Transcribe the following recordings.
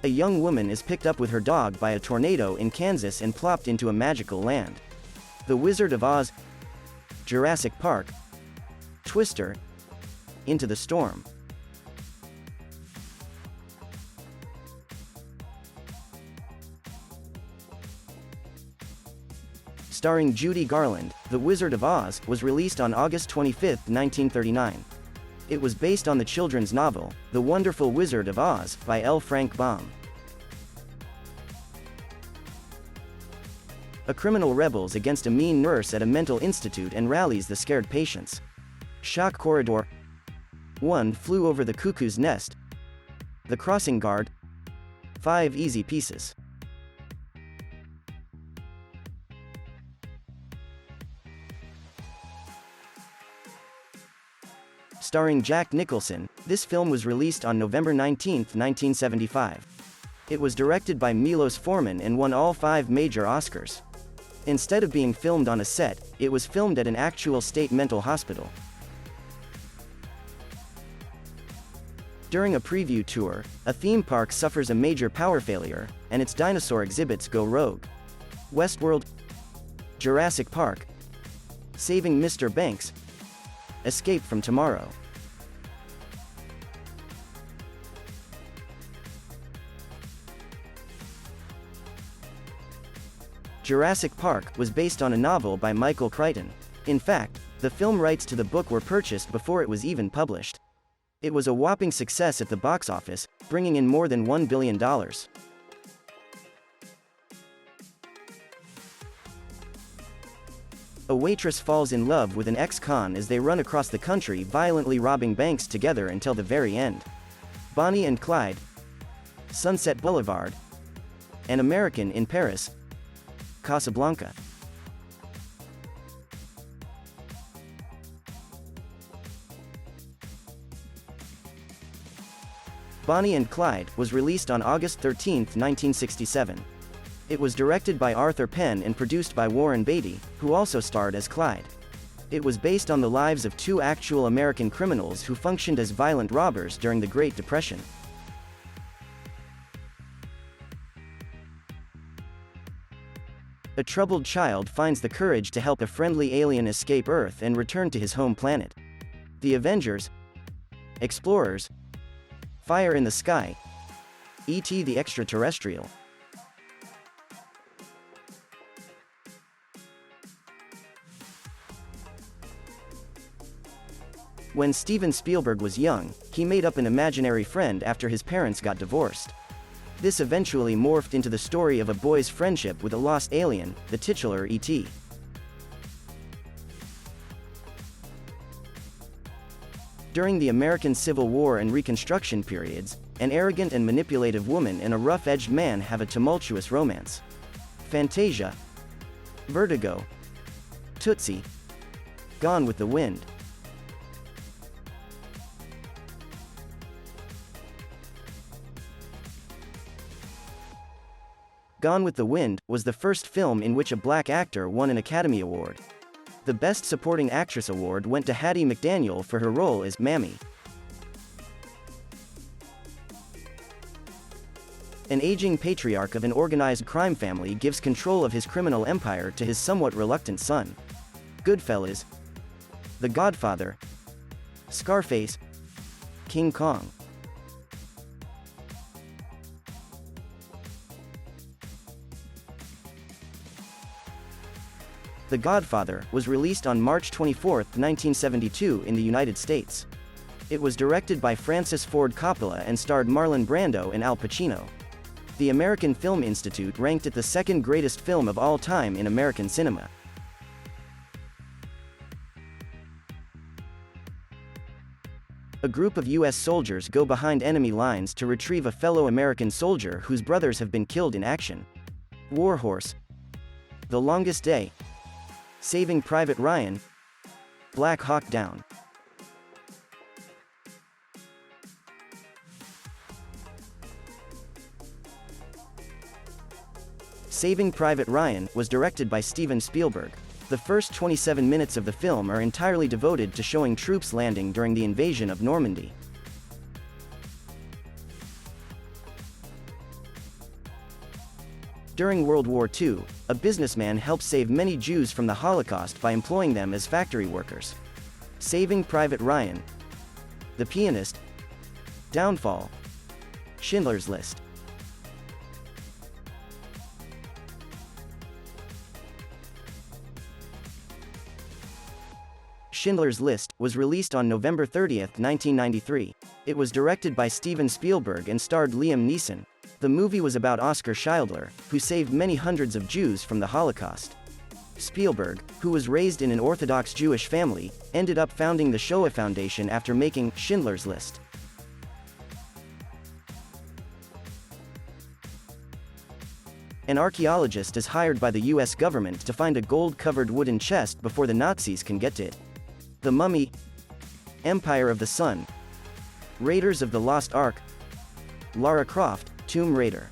A young woman is picked up with her dog by a tornado in Kansas and plopped into a magical land. The Wizard of Oz, Jurassic Park, Twister, Into the Storm. Starring Judy Garland, The Wizard of Oz was released on August 25, 1939. It was based on the children's novel, The Wonderful Wizard of Oz, by L. Frank Baum. A criminal rebels against a mean nurse at a mental institute and rallies the scared patients. Shock Corridor. One Flew Over the Cuckoo's Nest. The Crossing Guard. 5 Easy Pieces. Starring Jack Nicholson, this film was released on November 19, 1975. It was directed by Milos Forman and won all 5 major Oscars. Instead of being filmed on a set, it was filmed at an actual state mental hospital. During a preview tour, a theme park suffers a major power failure, and its dinosaur exhibits go rogue. Westworld, Jurassic Park, Saving Mr. Banks, Escape from Tomorrow. Jurassic Park was based on a novel by Michael Crichton. In fact, the film rights to the book were purchased before it was even published. It was a whopping success at the box office, bringing in more than $1 billion. A waitress falls in love with an ex-con as they run across the country violently robbing banks together until the very end. Bonnie and Clyde, Sunset Boulevard, An American in Paris, Casablanca. Bonnie and Clyde was released on August 13, 1967. It was directed by Arthur Penn and produced by Warren Beatty, who also starred as Clyde. It was based on the lives of 2 actual American criminals who functioned as violent robbers during the Great Depression. A troubled child finds the courage to help a friendly alien escape Earth and return to his home planet. The Avengers, Explorers, Fire in the Sky, E.T. the Extra-Terrestrial. When Steven Spielberg was young, he made up an imaginary friend after his parents got divorced. This eventually morphed into the story of a boy's friendship with a lost alien, the titular E.T. During the American Civil War and Reconstruction periods, an arrogant and manipulative woman and a rough-edged man have a tumultuous romance. Fantasia, Vertigo, Tootsie, Gone with the Wind. Gone with the Wind was the first film in which a black actor won an Academy Award. The Best Supporting Actress award went to Hattie McDaniel for her role as Mammy. An aging patriarch of an organized crime family gives control of his criminal empire to his somewhat reluctant son. Goodfellas, The Godfather, Scarface, King Kong. The Godfather was released on March 24, 1972 in the United States. It was directed by Francis Ford Coppola and starred Marlon Brando and Al Pacino. The American Film Institute ranked it the 2nd greatest film of all time in American cinema. A group of U.S. soldiers go behind enemy lines to retrieve a fellow American soldier whose brothers have been killed in action. Warhorse, The Longest Day, Saving Private Ryan, Black Hawk Down. Saving Private Ryan was directed by Steven Spielberg. The first 27 minutes of the film are entirely devoted to showing troops landing during the invasion of Normandy. During World War II, a businessman helped save many Jews from the Holocaust by employing them as factory workers. Saving Private Ryan, The Pianist, Downfall, Schindler's List. Schindler's List was released on November 30, 1993. It was directed by Steven Spielberg and starred Liam Neeson. The movie was about Oskar Schindler, who saved many hundreds of Jews from the Holocaust. Spielberg, who was raised in an Orthodox Jewish family, ended up founding the Shoah Foundation after making Schindler's List. An archaeologist is hired by the US government to find a gold-covered wooden chest before the Nazis can get to it. The Mummy, Empire of the Sun, Raiders of the Lost Ark, Lara Croft, Tomb Raider.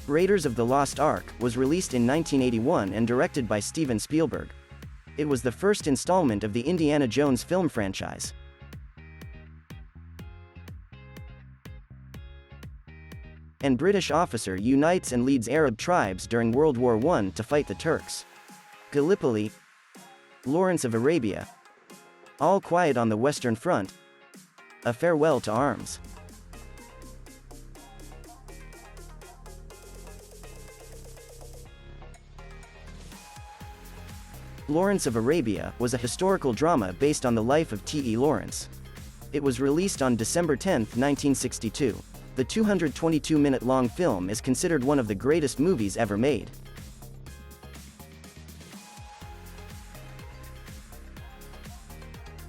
Raiders of the Lost Ark was released in 1981 and directed by Steven Spielberg. It was the first installment of the Indiana Jones film franchise. An British officer unites and leads Arab tribes during World War I to fight the Turks. Gallipoli, Lawrence of Arabia, All Quiet on the Western Front, A Farewell to Arms. Lawrence of Arabia was a historical drama based on the life of T.E. Lawrence. It was released on December 10, 1962. The 222-minute-long film is considered one of the greatest movies ever made.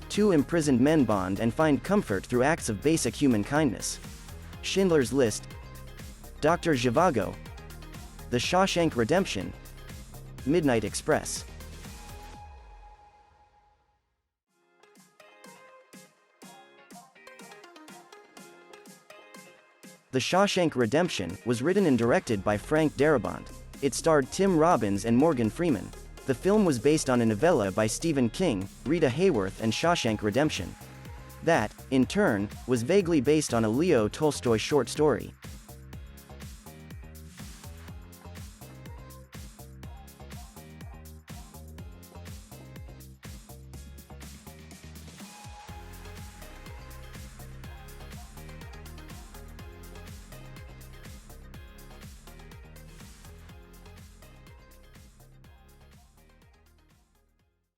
Two imprisoned men bond and find comfort through acts of basic human kindness. Schindler's List, Dr. Zhivago, The Shawshank Redemption, Midnight Express. The Shawshank Redemption was written and directed by Frank Darabont. It starred Tim Robbins and Morgan Freeman. The film was based on a novella by Stephen King, Rita Hayworth, and Shawshank Redemption. That, in turn, was vaguely based on a Leo Tolstoy short story.